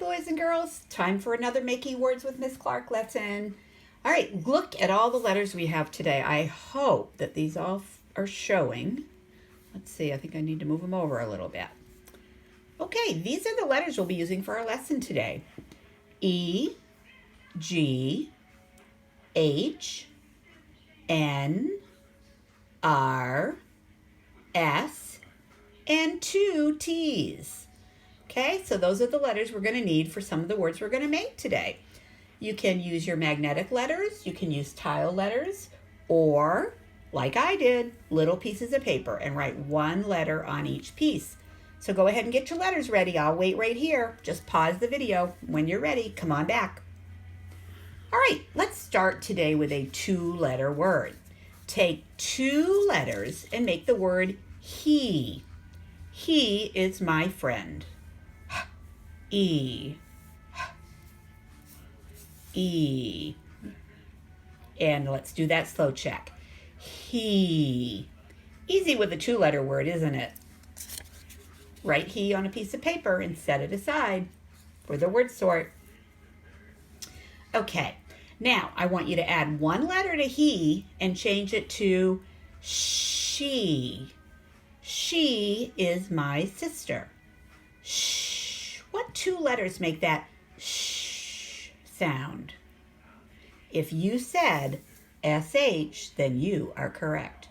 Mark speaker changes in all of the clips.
Speaker 1: boys and girls. Time for another Making Words with Miss Clark lesson. All right, look at all the letters we have today. I hope that these all are showing. Let's see, I think I need to move them over a little bit. Okay, these are the letters we'll be using for our lesson today. E, G, H, N, R, S, and 2 T's. Okay, so those are the letters we're going to need for some of the words we're going to make today. You can use your magnetic letters, you can use tile letters, or, like I did, little pieces of paper and write one letter on each piece. So go ahead and get your letters ready. I'll wait right here. Just pause the video. When you're ready, come on back. All right, let's start today with a 2-letter word. Take 2 letters and make the word he. He is my friend. E. E. And let's do that slow check. He. Easy with a 2-letter word, isn't it? Write he on a piece of paper and set it aside for the word sort. Okay, now I want you to add 1 letter to he and change it to she. She is my sister. Shh. What 2 letters make that shh sound? If you said SH, then you are correct.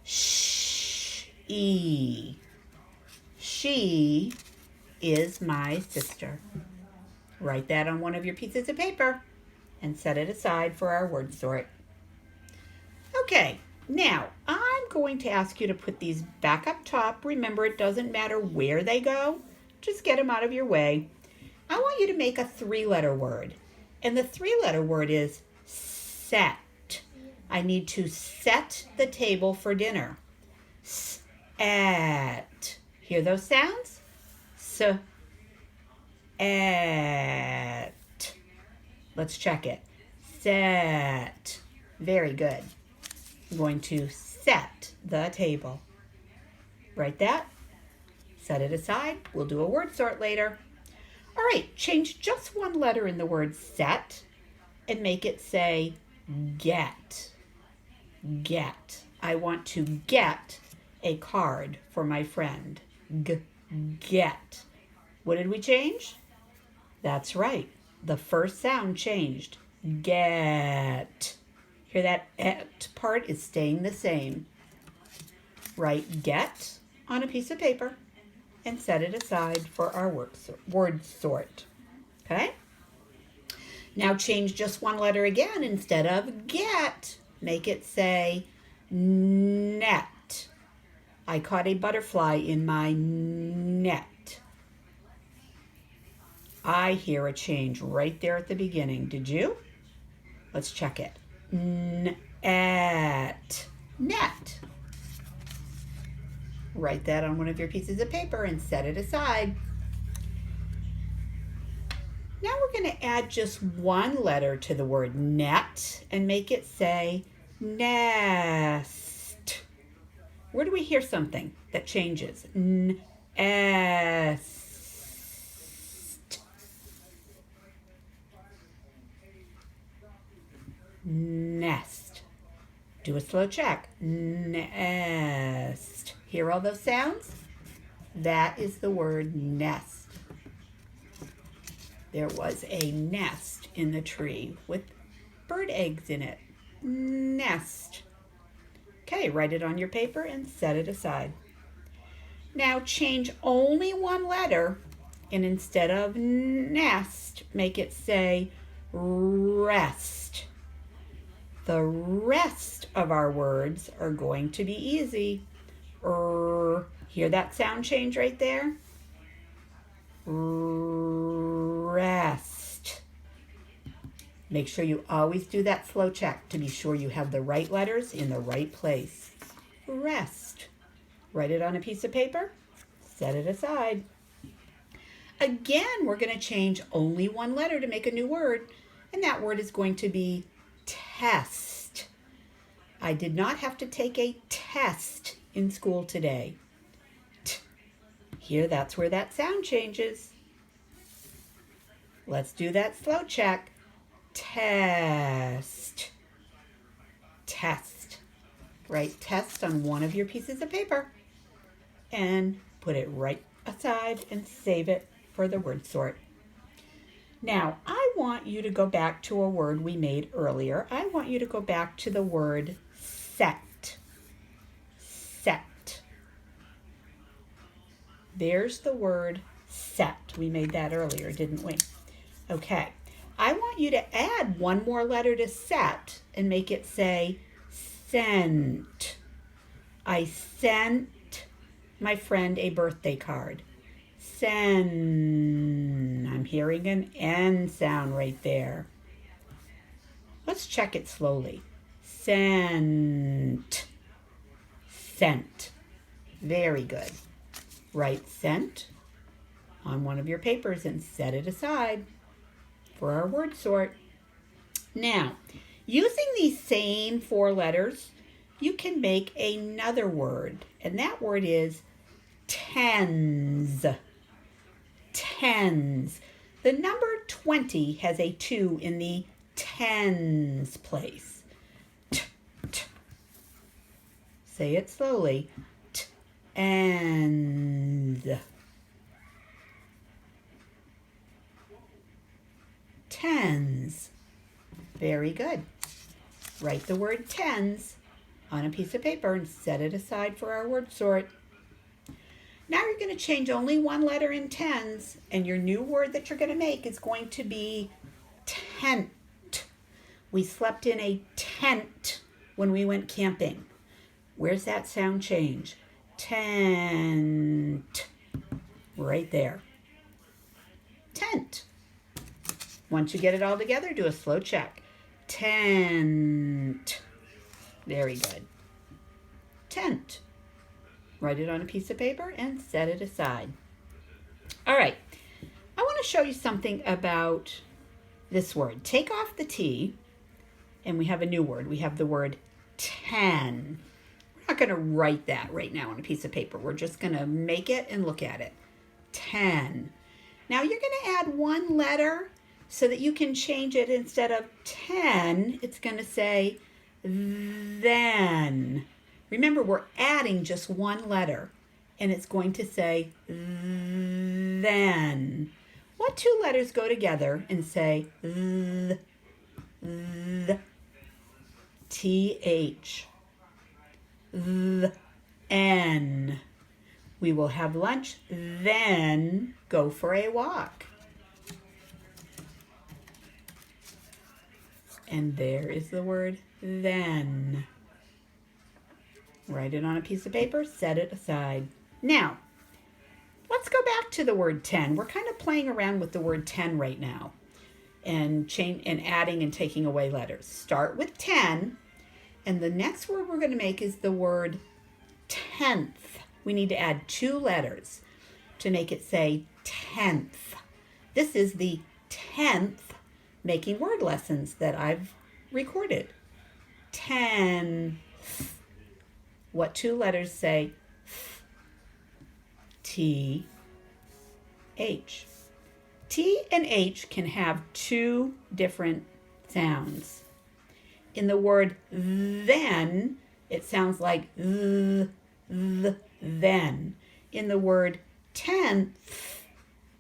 Speaker 1: She. She is my sister. Write that on one of your pieces of paper and set it aside for our word sort. Okay, now I'm going to ask you to put these back up top. Remember, it doesn't matter where they go. Just get them out of your way. I want you to make a 3-letter word. And the 3-letter word is set. I need to set the table for dinner. At. Hear those sounds? At. Let's check it. Set. Very good. I'm going to set the table. Write that. Set it aside. We'll do a word sort later. All right, change just 1 letter in the word set and make it say get. Get. I want to get a card for my friend. Get. What did we change? That's right. The first sound changed. Get. Hear that et part is staying the same. Write get on a piece of paper and set it aside for our word sort. Okay? Now change just 1 letter again. Instead of get, make it say net. I caught a butterfly in my net. I hear a change right there at the beginning. Did you? Let's check it. Net. Net. Write that on one of your pieces of paper and set it aside. Now we're going to add just 1 letter to the word net and make it say nest. Where do we hear something that changes? Nest. Nest. Do a slow check. Nest. Hear all those sounds? That is the word nest. There was a nest in the tree with bird eggs in it. Nest. Okay, write it on your paper and set it aside. Now change only 1 letter and instead of nest, make it say rest. The rest of our words are going to be easy. Hear that sound change right there? Rest. Make sure you always do that slow check to be sure you have the right letters in the right place. Rest. Write it on a piece of paper. Set it aside. Again, we're going to change only 1 letter to make a new word, and that word is going to be test. I did not have to take a test in school today. Here, that's where that sound changes. Let's do that slow check. Test. Test. Write test on one of your pieces of paper and put it right aside and save it for the word sort. Now, I want you to go back to a word we made earlier. I want you to go back to the word set. Set. There's the word set. We made that earlier, didn't we? Okay. I want you to add one more letter to set and make it say sent. I sent my friend a birthday card. Send. I'm hearing an N sound right there. Let's check it slowly. Sent. Sent. Very good. Write sent on one of your papers and set it aside for our word sort. Now, using these same 4 letters, you can make another word, and that word is tens. Tens. The number 20 has a 2 in the tens place. T, t. Say it slowly. Tens. Tens. Very good. Write the word tens on a piece of paper and set it aside for our word sort. Now you're going to change only one letter in tens, and your new word that you're going to make is going to be tent. We slept in a tent when we went camping. Where's that sound change? Tent. Right there. Tent. Once you get it all together, do a slow check. Tent. Very good. Tent. Write it on a piece of paper and set it aside. All right. I want to show you something about this word. Take off the T, and we have a new word. We have the word ten. We're not going to write that right now on a piece of paper. We're just going to make it and look at it. 10. Now you're going to add one letter so that you can change it. Instead of 10, it's going to say then. Remember, we're adding just one letter, and it's going to say then. What 2 letters go together and say th, th, n. We will have lunch, then go for a walk. And there is the word then. Write it on a piece of paper, set it aside. Now, let's go back to the word 10. We're kind of playing around with the word 10 right now and adding and taking away letters. Start with 10, and the next word we're going to make is the word tenth. We need to add 2 letters to make it say tenth. This is the 10th making word lessons that I've recorded. 10. What 2 letters say T, H? T and H can have 2 different sounds. In the word then, it sounds like then. In the word tenth,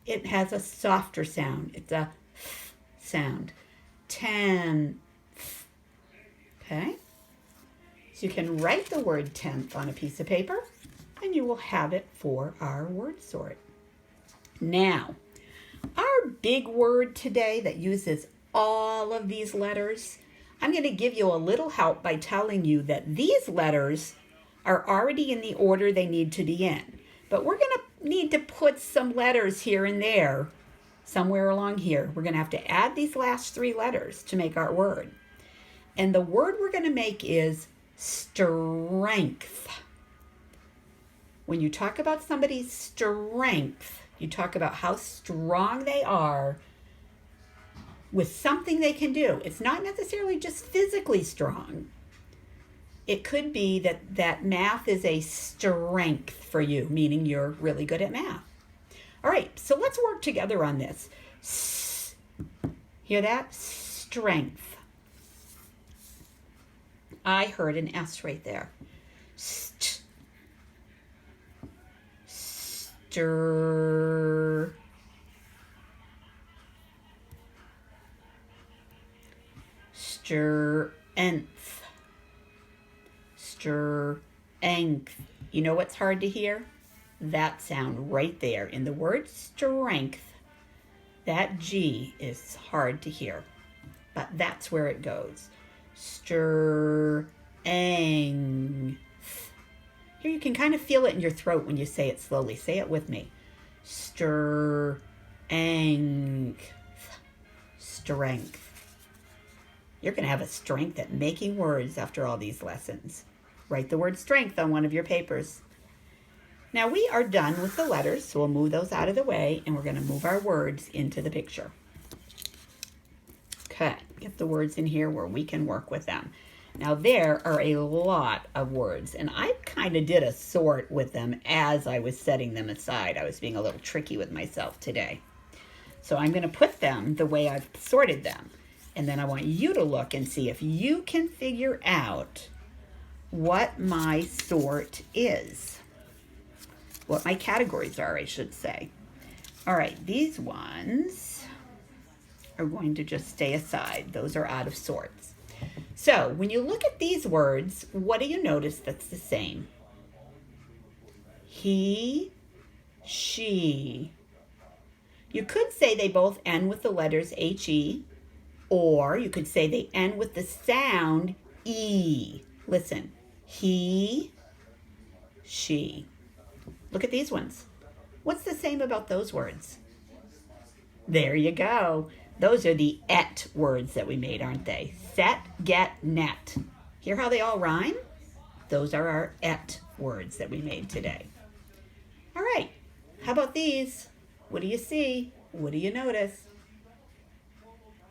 Speaker 1: it has a softer sound. It's a sound. Tenth. Okay? So you can write the word tenth on a piece of paper, and you will have it for our word sort. Now, our big word today that uses all of these letters, I'm going to give you a little help by telling you that these letters are already in the order they need to be in. But we're going to need to put some letters here and there, somewhere along here. We're going to have to add these last 3 letters to make our word. And the word we're going to make is strength. When you talk about somebody's strength, you talk about how strong they are with something they can do. It's not necessarily just physically strong. It could be that math is a strength for you, meaning you're really good at math. All right, so let's work together on this. Hear that? Strength. I heard an S right there. Stir. Strength. Strength. You know what's hard to hear? That sound right there in the word strength. That G is hard to hear, but that's where it goes. Strength. Here you can kind of feel it in your throat when you say it slowly. Say it with me. Strength. Strength. You're going to have a strength at making words after all these lessons. Write the word strength on one of your papers. Now we are done with the letters, so we'll move those out of the way, and we're going to move our words into the picture. Okay, get the words in here where we can work with them. Now there are a lot of words, and I kind of did a sort with them as I was setting them aside. I was being a little tricky with myself today. So I'm going to put them the way I've sorted them, and then I want you to look and see if you can figure out what my sort is. What my categories are, I should say. All right, these ones are going to just stay aside. Those are out of sorts. So when you look at these words, what do you notice that's the same? He, she. You could say they both end with the letters H-E, or you could say they end with the sound E. Listen, he, she. Look at these ones. What's the same about those words? There you go. Those are the et words that we made, aren't they? Set, get, net. Hear how they all rhyme? Those are our et words that we made today. All right. How about these? What do you see? What do you notice?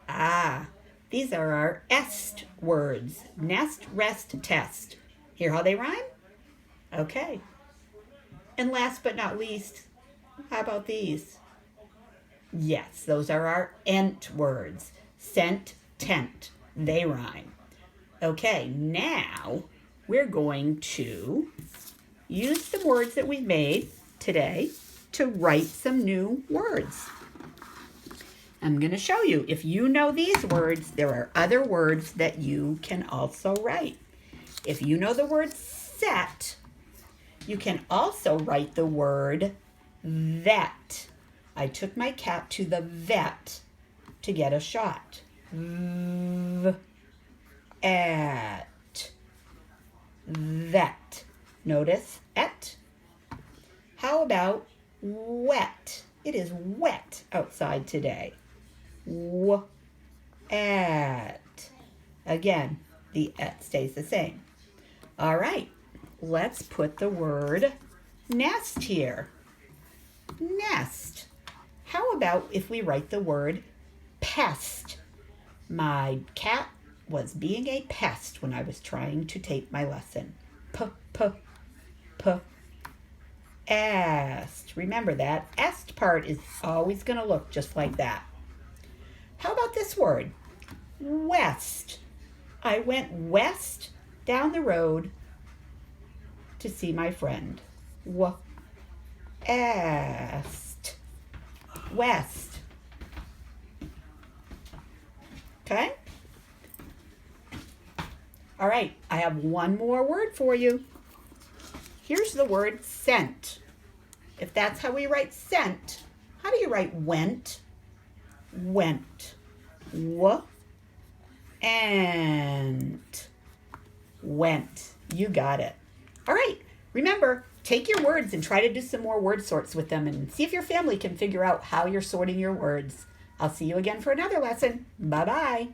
Speaker 1: Ah, these are our est words. Nest, rest, test. Hear how they rhyme? Okay. And last but not least, how about these? Yes, those are our ent words. Scent, tent. They rhyme. Okay, now we're going to use some words that we've made today to write some new words. I'm going to show you. If you know these words, there are other words that you can also write. If you know the word set, you can also write the word vet. I took my cat to the vet to get a shot. Vet. Vet. Notice et. How about wet? It is wet outside today. Et. Again, the et stays the same. All right. Let's put the word nest here. Nest. How about if we write the word pest? My cat was being a pest when I was trying to tape my lesson. Est. Remember that. Est part is always going to look just like that. How about this word? West. I went west down the road to see my friend. Est. West. Okay? All right, I have one more word for you. Here's the word scent. If that's how we write scent, how do you write went? Went. And went. You got it. All right, remember, take your words and try to do some more word sorts with them and see if your family can figure out how you're sorting your words. I'll see you again for another lesson. Bye-bye.